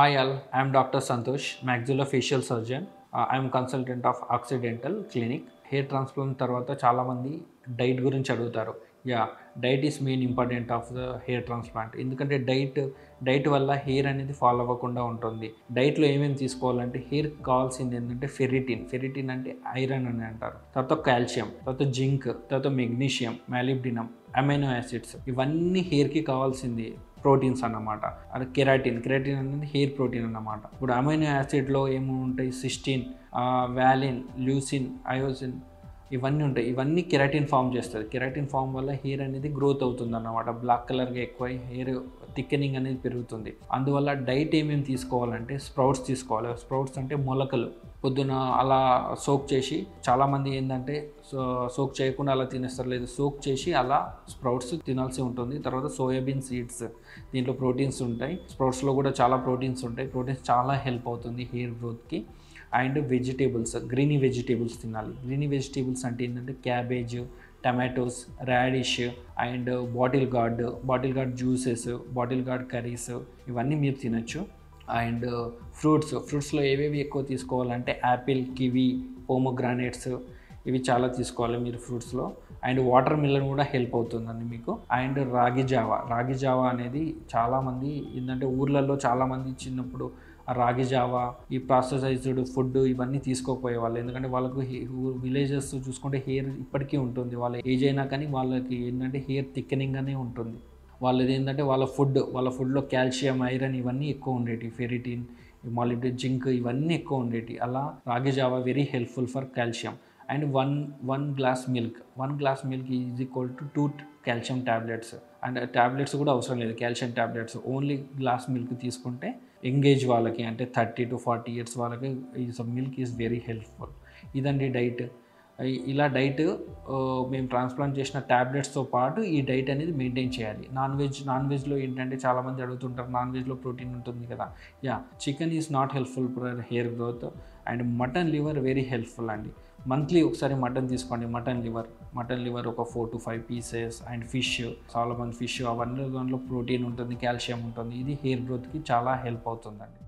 Hi all, I am Dr. Santosh, maxillofacial surgeon. I am consultant of Occidental Clinic. Hair transplant తర్వాత చాలామంది diet గురించి అడుగుతారు. Diet is main important of the hair transplant. ఎందుకంటే diet వల్ల hair అనేది fall అవ్వకుండా ఉంటుంది. డైట్లో ఏమేమి తీసుకోవాలంటే హెయిర్కి కావాల్సింది ఏంటంటే ఫెరిటిన్ అంటే ఐరన్ అని అంటారు, తర్వాత కాల్షియం, తర్వాత జింక్, తర్వాత మెగ్నీషియం, మాలిబ్డినం, అమైనో యాసిడ్స్, ఇవన్నీ హెయిర్కి కావాల్సింది ప్రోటీన్స్ అన్నమాట. అది కెరాటిన్ అనేది హెయిర్ ప్రోటీన్ అన్నమాట. ఇప్పుడు అమైనో యాసిడ్లో ఏమి ఉంటాయి? సిస్టీన్, వాలిన్, ల్యూసిన్, అయోసిన్, ఇవన్నీ ఉంటాయి. ఇవన్నీ కెరాటిన్ ఫామ్ చేస్తుంది. కెరాటిన్ ఫామ్ వల్ల హెయిర్ అనేది గ్రోత్ అవుతుంది అన్నమాట. బ్లాక్ కలర్గా ఎక్కువ హెయిర్ థిక్కెనింగ్ అనేది పెరుగుతుంది. అందువల్ల డైట్ ఏమేమి తీసుకోవాలంటే స్ప్రౌట్స్ తీసుకోవాలి. స్ప్రౌట్స్ అంటే మొలకలు. పొద్దున అలా సోక్ చేసి, చాలామంది ఏంటంటే సోక్ చేయకుండా అలా తినేస్తారు, లేదు సోక్ చేసి అలా స్ప్రౌట్స్ తినాల్సి ఉంటుంది. తర్వాత సోయాబీన్ సీడ్స్, దీంట్లో ప్రోటీన్స్ ఉంటాయి. స్ప్రౌట్స్లో కూడా చాలా ప్రోటీన్స్ ఉంటాయి. ప్రోటీన్స్ చాలా హెల్ప్ అవుతుంది హెయిర్ గ్రోత్కి. అండ్ వెజిటేబుల్స్, గ్రీనీ వెజిటేబుల్స్ తినాలి. గ్రీనీ వెజిటేబుల్స్ అంటే ఏంటంటే cabbage, tomatoes, radish and bottle gourd juices, bottle gourd curries, ఇవన్నీ మీరు తినచ్చు. అండ్ ఫ్రూట్స్లో ఏవేవి ఎక్కువ తీసుకోవాలంటే యాపిల్, కివి, పోమోగ్రానేట్స్, ఇవి చాలా తీసుకోవాలి మీరు ఫ్రూట్స్లో. అండ్ వాటర్ మిలన్ కూడా హెల్ప్ అవుతుందండి మీకు. అండ్ రాగి జావా అనేది చాలామంది ఏంటంటే ఊర్లలో చాలామంది చిన్నప్పుడు రాగి జావా, ఈ ప్రాసెసైజ్డ్ ఫుడ్ ఇవన్నీ తీసుకోకపోయేవాళ్ళు. ఎందుకంటే వాళ్ళకు విలేజెస్ చూసుకుంటే హెయిర్ ఇప్పటికీ ఉంటుంది. వాళ్ళ ఏజ్ అయినా కానీ వాళ్ళకి ఏంటంటే హెయిర్ థిక్కెనింగ్గానే ఉంటుంది. వాళ్ళది ఏంటంటే వాళ్ళ ఫుడ్లో కాల్షియం, ఐరన్ ఇవన్నీ ఎక్కువ ఉండేవి. ఫెరిటిన్, మాలిబ్డినం, జింక్ ఇవన్నీ ఎక్కువ ఉండేవి. అలా రాగి Java very helpful for calcium. And one glass milk is equal to 2 calcium tablets. And tablets కూడా అవసరం లేదు, calcium tablets only glass milk తీసుకుంటే ఎంగేజ్ వాళ్ళకి అంటే 30 to 40 years వాళ్ళకి ఈ మిల్క్ ఈజ్ వెరీ హెల్ప్ఫుల్. ఇదండి డైట్. ఇలా డైట్ మేము ట్రాన్స్ప్లాంట్ చేసిన ట్యాబ్లెట్స్తో పాటు ఈ డైట్ అనేది మెయింటైన్ చేయాలి. నాన్ వెజ్లో ఏంటంటే చాలామంది అడుగుతుంటారు, నాన్ వెజ్లో ప్రోటీన్ ఉంటుంది కదా. Chicken is not helpful for hair growth. And mutton liver very helpful అండి. మంత్లీ ఒకసారి మటన్ తీసుకోండి. మటన్ లివర్ ఒక 4 to 5 pieces. అండ్ చాలామంది ఫిష్, అవన్నీ దాంట్లో ప్రోటీన్ ఉంటుంది, కాల్షియం ఉంటుంది. ఇది హెయిర్ గ్రోత్కి చాలా హెల్ప్ అవుతుందండి.